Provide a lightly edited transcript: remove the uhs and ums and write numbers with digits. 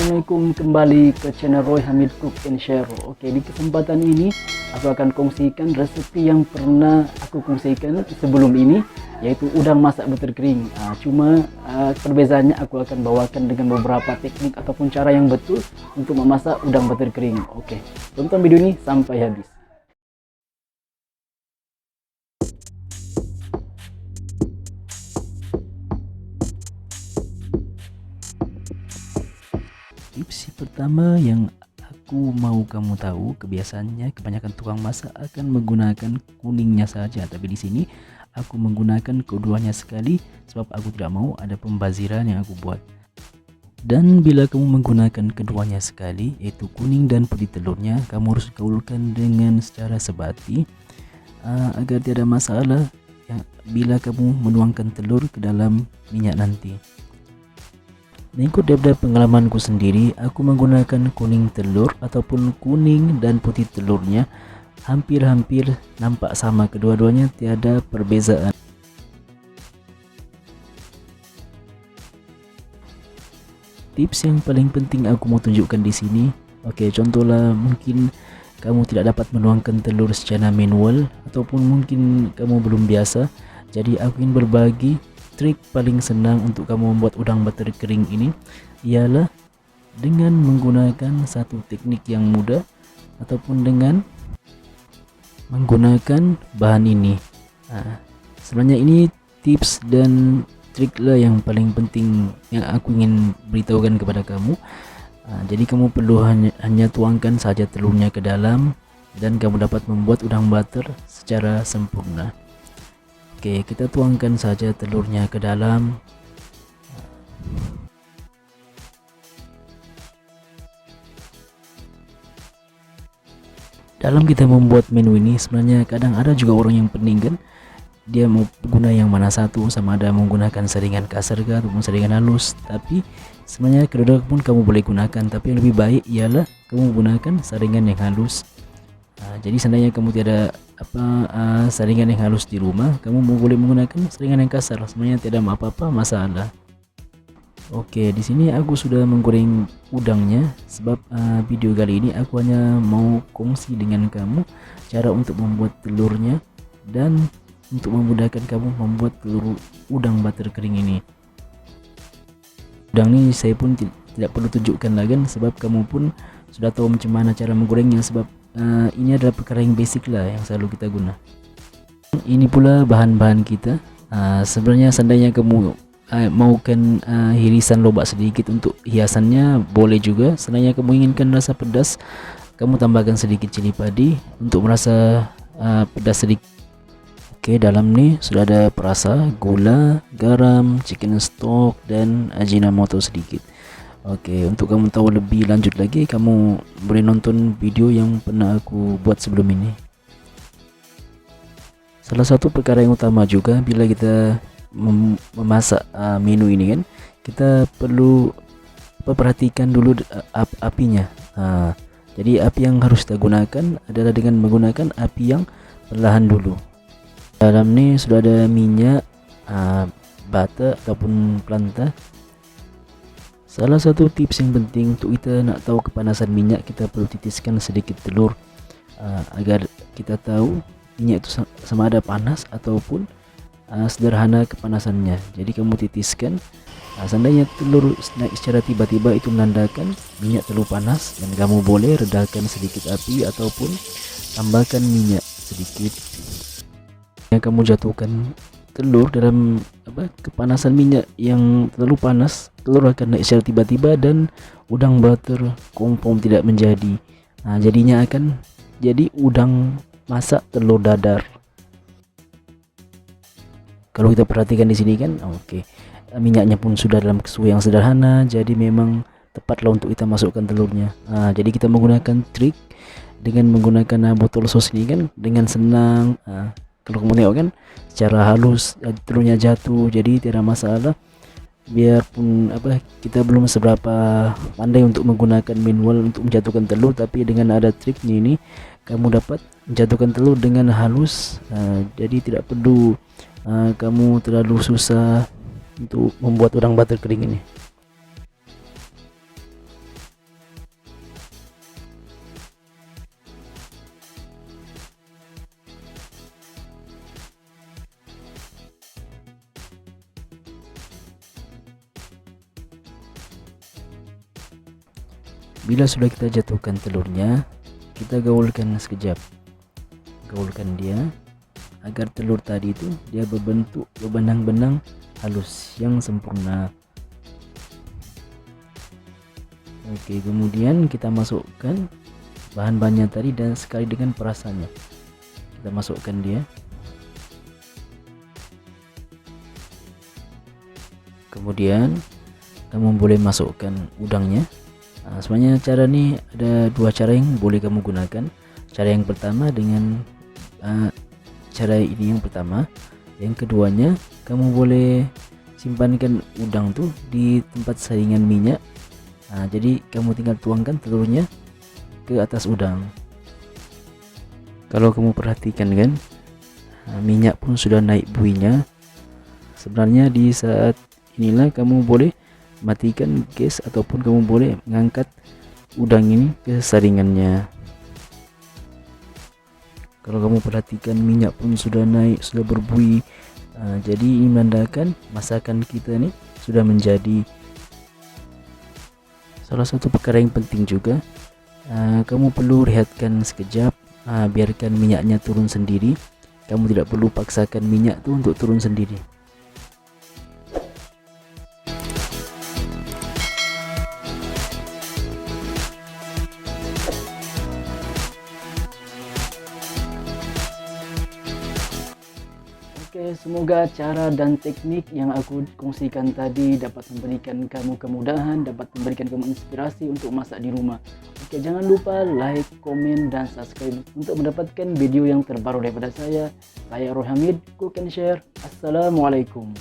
Assalamualaikum, kembali ke channel Roy Hamid Cook and Share. Oke, di kesempatan ini aku akan kongsikan resepi yang pernah aku kongsikan sebelum ini, yaitu udang masak butter kering. Perbezaannya aku akan bawakan dengan beberapa teknik ataupun cara yang betul untuk memasak udang butter kering. Oke, tonton video ini sampai habis. Tips pertama yang aku mau kamu tahu, kebiasaannya kebanyakan tukang masak akan menggunakan kuningnya saja, tapi di sini aku menggunakan keduanya sekali sebab aku tidak mau ada pembaziran yang aku buat. Dan bila kamu menggunakan keduanya sekali, yaitu kuning dan putih telurnya, kamu harus gaulkan dengan secara sebati agar tidak ada masalah bila kamu menuangkan telur ke dalam minyak nanti. Mengikut daripada pengalamanku sendiri, aku menggunakan kuning telur ataupun kuning dan putih telurnya hampir-hampir nampak sama, kedua-duanya tiada perbezaan. Tips yang paling penting aku mau tunjukkan di sini, oke, contohlah mungkin kamu tidak dapat menuangkan telur secara manual ataupun mungkin kamu belum biasa, jadi aku ingin berbagi trik paling senang untuk kamu membuat udang butter kering ini ialah dengan menggunakan satu teknik yang mudah ataupun dengan menggunakan bahan ini. Sebenarnya ini tips dan trik lah yang paling penting yang aku ingin beritahukan kepada kamu. Jadi kamu perlu hanya tuangkan saja telurnya ke dalam dan kamu dapat membuat udang butter secara sempurna. Oke, kita tuangkan saja telurnya ke dalam. Dalam kita membuat menu ini, sebenarnya kadang ada juga orang yang pening kan, dia mau guna yang mana satu, sama ada menggunakan saringan kasar kah ataupun saringan halus. Tapi sebenarnya kedua pun kamu boleh gunakan, tapi yang lebih baik ialah kamu menggunakan saringan yang halus. Jadi seandainya kamu tiada saringan yang halus di rumah, kamu boleh menggunakan saringan yang kasar, sebenarnya tidak apa-apa masalah. Oke, di sini aku sudah menggoreng udangnya sebab video kali ini aku hanya mau kongsi dengan kamu cara untuk membuat telurnya dan untuk memudahkan kamu membuat telur udang butter kering ini. Udang ini saya pun tidak perlu tunjukkan lagi sebab kamu pun sudah tahu macam mana cara menggorengnya, sebab ini adalah perkara yang basic lah yang selalu kita guna. Ini pula bahan-bahan kita. Sebenarnya seandainya kamu maukan irisan lobak sedikit untuk hiasannya boleh juga. Seandainya kamu inginkan rasa pedas, kamu tambahkan sedikit cili padi untuk merasa pedas sedikit. Oke, dalam ni sudah ada perasa, gula, garam, chicken stock dan ajinomoto sedikit. Oke, untuk kamu tahu lebih lanjut lagi, kamu boleh nonton video yang pernah aku buat sebelum ini. Salah satu perkara yang utama juga bila kita memasak menu ini kan, kita perlu perhatikan dulu apinya. Jadi api yang harus kita gunakan adalah dengan menggunakan api yang perlahan dulu. Dalam ni sudah ada minyak, butter ataupun plantain. Salah satu tips yang penting untuk kita nak tahu kepanasan minyak, kita perlu titiskan sedikit telur agar kita tahu minyak itu sama ada panas ataupun sederhana kepanasannya. Jadi kamu titiskan, seandainya telur naik secara tiba-tiba itu menandakan minyak terlalu panas dan kamu boleh redakan sedikit api ataupun tambahkan minyak sedikit. Yang kamu jatuhkan telur dalam kepanasan minyak yang terlalu panas, telur akan naik secara tiba-tiba dan udang butter confirm tidak menjadi. Jadinya akan jadi udang masak telur dadar. Kalau kita perhatikan di sini kan, oke, minyaknya pun sudah dalam suhu yang sederhana, jadi memang tepatlah untuk kita masukkan telurnya. Jadi kita menggunakan trik dengan menggunakan botol sos ini kan dengan senang. Kalau kamu tengok kan secara halus telurnya jatuh, jadi tidak masalah. Biarpun kita belum seberapa pandai untuk menggunakan manual untuk menjatuhkan telur, tapi dengan ada triknya ini kamu dapat menjatuhkan telur dengan halus. Jadi tidak perlu kamu terlalu susah untuk membuat udang butter kering ini. Bila sudah kita jatuhkan telurnya, kita gaulkan sekejap, gaulkan dia agar telur tadi itu dia berbentuk berbenang-benang halus yang sempurna. Oke, kemudian kita masukkan bahan-bahannya tadi dan sekali dengan perasannya. Kita masukkan dia. Kemudian kamu boleh masukkan udangnya. Sebenarnya cara ini ada dua cara yang boleh kamu gunakan. Cara yang pertama dengan cara ini yang pertama. Yang keduanya, kamu boleh simpankan udang tuh di tempat saringan minyak. Jadi kamu tinggal tuangkan telurnya ke atas udang. Kalau kamu perhatikan kan, minyak pun sudah naik buinya. Sebenarnya di saat inilah kamu boleh matikan gas ataupun kamu boleh mengangkat udang ini ke saringannya. Kalau kamu perhatikan minyak pun sudah naik, sudah berbuih. Jadi ini menandakan masakan kita nih sudah menjadi. Salah satu perkara yang penting juga, kamu perlu rehatkan sekejap, biarkan minyaknya turun sendiri. Kamu tidak perlu paksakan minyak tuh untuk turun sendiri. Oke, semoga cara dan teknik yang aku kongsikan tadi dapat memberikan kamu kemudahan, dapat memberikan kamu inspirasi untuk masak di rumah. Oke, jangan lupa like, komen, dan subscribe untuk mendapatkan video yang terbaru daripada saya. Saya Roy Hamid, Cook and Share. Assalamualaikum.